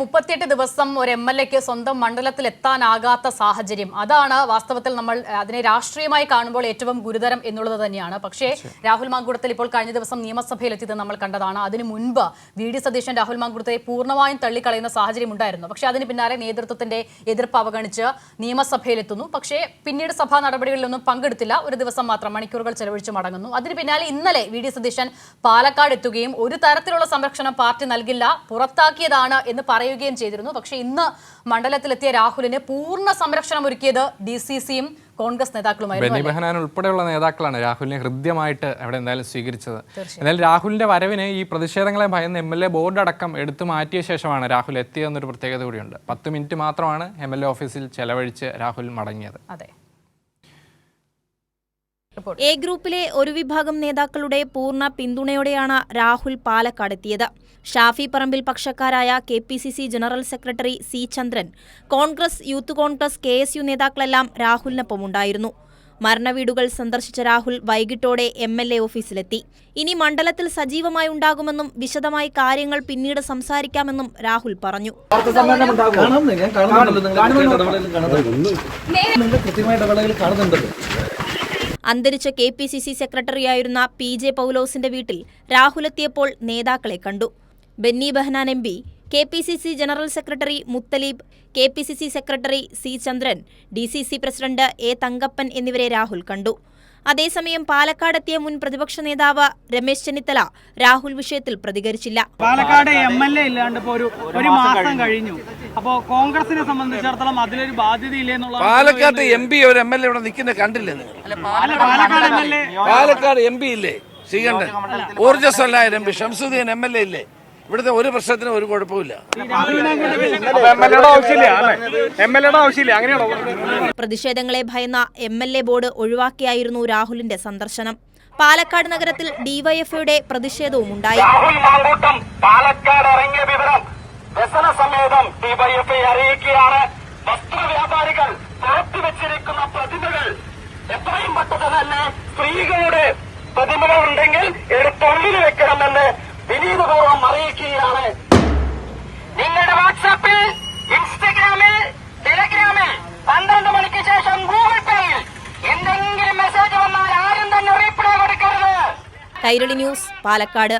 38 ദിവസം ഒരു എംഎൽഎക്ക് സ്വന്തം മണ്ഡലത്തിൽ എത്താനാകാത്ത സാഹചര്യം, അതാണ് വാസ്തവത്തിൽ നമ്മൾ അതിനെ രാഷ്ട്രീയമായി കാണുമ്പോൾ ഏറ്റവും ഗുരുതരം എന്നുള്ളത് തന്നെയാണ്. പക്ഷേ രാഹുൽ മാങ്കൂട്ടത്തിൽ ഇപ്പോൾ കഴിഞ്ഞ ദിവസം നിയമസഭയിൽ എത്തിയത് നമ്മൾ കണ്ടതാണ്. അതിനു മുൻപ് വി.ഡി. സതീശൻ രാഹുൽ മാങ്കൂട്ടത്തെ പൂർണ്ണമായും തള്ളിക്കളയുന്ന സാഹചര്യം ഉണ്ടായിരുന്നു. പക്ഷേ അതിന് പിന്നാലെ നേതൃത്വത്തിന്റെ എതിർപ്പ് അവഗണിച്ച് നിയമസഭയിലെത്തുന്നു. പക്ഷേ പിന്നീട് സഭാ നടപടികളിലൊന്നും പങ്കെടുത്തില്ല. ഒരു ദിവസം മാത്രം മണിക്കൂറുകൾ ചെലവഴിച്ച് മടങ്ങുന്നു. അതിന് പിന്നാലെ ഇന്നലെ വി.ഡി. സതീശൻ പാലക്കാട് എത്തുകയും ഒരു തരത്തിലുള്ള സംരക്ഷണം പാർട്ടി നൽകില്ല, പുറത്താക്കിയതാണ് എന്ന് പറയുകയും ചെയ്തിരുന്നു. പക്ഷേ ഇന്ന് മണ്ഡലത്തിലെത്തിയ രാഹുലിന് പൂർണ്ണ സംരക്ഷണം ഒരുക്കിയത് DCCയും കോൺഗ്രസ് നേതാക്കളുമായിരുന്നു. ബെന്നി ബെഹനാൻ ഉൾപ്പെടെയുള്ള നേതാക്കളാണ് രാഹുലിനെ ഹൃദ്യമായിട്ട് അവിടെ എന്തായാലും സ്വീകരിച്ചത്. എന്നാൽ രാഹുലിന്റെ വരവിന് ഈ പ്രതിഷേധങ്ങളെ ഭയന്ന് MLA ബോർഡ് അടക്കം എടുത്തു മാറ്റിയ ശേഷമാണ് രാഹുൽ എത്തിയതെന്നൊരു പ്രത്യേകത കൂടിയുണ്ട്. 10 മിനിറ്റ് മാത്രമാണ് MLA ഓഫീസിൽ ചെലവഴിച്ച് രാഹുൽ മടങ്ങിയത്. അതെ. എ ഗ്രൂപ്പിലെ ഒരു വിഭാഗം നേതാക്കളുടെ പൂർണ്ണ പിന്തുണയോടെയാണ് Rahul പാലക്കാടെത്തിയത്. Shafi Parambil പക്ഷക്കാരായ KPCC general secretary C. ചന്ദ്രൻ, കോൺഗ്രസ്, യൂത്ത് കോൺഗ്രസ്, KSU നേതാക്കളെല്ലാം രാഹുലിനൊപ്പമുണ്ടായിരുന്നു. മരണവീടുകൾ സന്ദർശിച്ച രാഹുൽ വൈകിട്ടോടെ MLA ഓഫീസിലെത്തി. ഇനി മണ്ഡലത്തിൽ സജീവമായി ഉണ്ടാകുമെന്നും വിശദമായി കാര്യങ്ങൾ പിന്നീട് സംസാരിക്കാമെന്നും രാഹുൽ പറഞ്ഞു. അന്തരിച്ച KPCC സെക്രട്ടറിയായിരുന്ന PJ പൗലോസിന്റെ വീട്ടിൽ രാഹുൽ എത്തിയപ്പോൾ നേതാക്കളെ കണ്ടു. Benny Behanan MP, KPCC general secretary Muthaleeb, KPCC secretary C. Chandran, DCC president A. Thankappan എന്നിവരെ രാഹുൽ കണ്ടു. അതേസമയം പാലക്കാടെത്തിയ മുൻ പ്രതിപക്ഷ നേതാവ് രമേശ് ചെന്നിത്തല രാഹുൽ വിഷയത്തിൽ പ്രതികരിച്ചില്ല. പാലക്കാട് MLA ഇല്ലാണ്ട് ഇപ്പോൾ ഒരു മാസം കഴിഞ്ഞു. അപ്പോ കോൺഗ്രസിനെ സംബന്ധിച്ചിടത്തോളം അതിലൊരു ബാധ്യതയില്ലേ എന്നുള്ള പാലക്കാട് MP ഒരു MLA ഇവിടെ നിൽക്കുന്നത് കണ്ടില്ലേ? പാലക്കാട് MP ഇല്ലേ ശ്രീകണ്ഠൻ, ഊർജ്ജസ്വലായ MP ഷംസുദ്ദീൻ MLA ഇല്ലേ? ഇവിടുത്തെ ഒരു പ്രശ്നത്തിന് ഒരു കുഴപ്പമില്ല. പ്രതിഷേധങ്ങളെ ഭയന്ന MLA ബോർഡ് ഒഴിവാക്കിയായിരുന്നു രാഹുലിന്റെ സന്ദർശനം. പാലക്കാട് നഗരത്തിൽ DYFIയുടെ പ്രതിഷേധവും ഉണ്ടായി. പാലക്കാട് ഇറങ്ങിയ വിവരം വ്യസനസമേതം DYFI അറിയിക്കുകയാണ്. വസ്ത്രവ്യാപാരികൾ പുറത്തുവച്ചിരിക്കുന്ന പ്രതിമകൾ എത്രയും പെട്ടെന്ന് തന്നെ സ്ത്രീകളുടെ പ്രതിമകൾ ഉണ്ടെങ്കിൽ എടുത്തൊള്ളിൽ വെക്കണമെന്ന് വിനീതപൂർവ്വം അറിയിക്കുകയാണ്. നിങ്ങളുടെ വാട്സാപ്പിൽ, ഇൻസ്റ്റഗ്രാമിൽ, ടെലഗ്രാമിൽ 12 മണിക്ക് ശേഷം ഗൂഗിൾ പേയിൽ എന്തെങ്കിലും മെസ്സേജ് വന്നാൽ ആരും തന്നെ റീപ്ലൈ കൊടുക്കരുത്. കൈരളി ന്യൂസ്, പാലക്കാട്.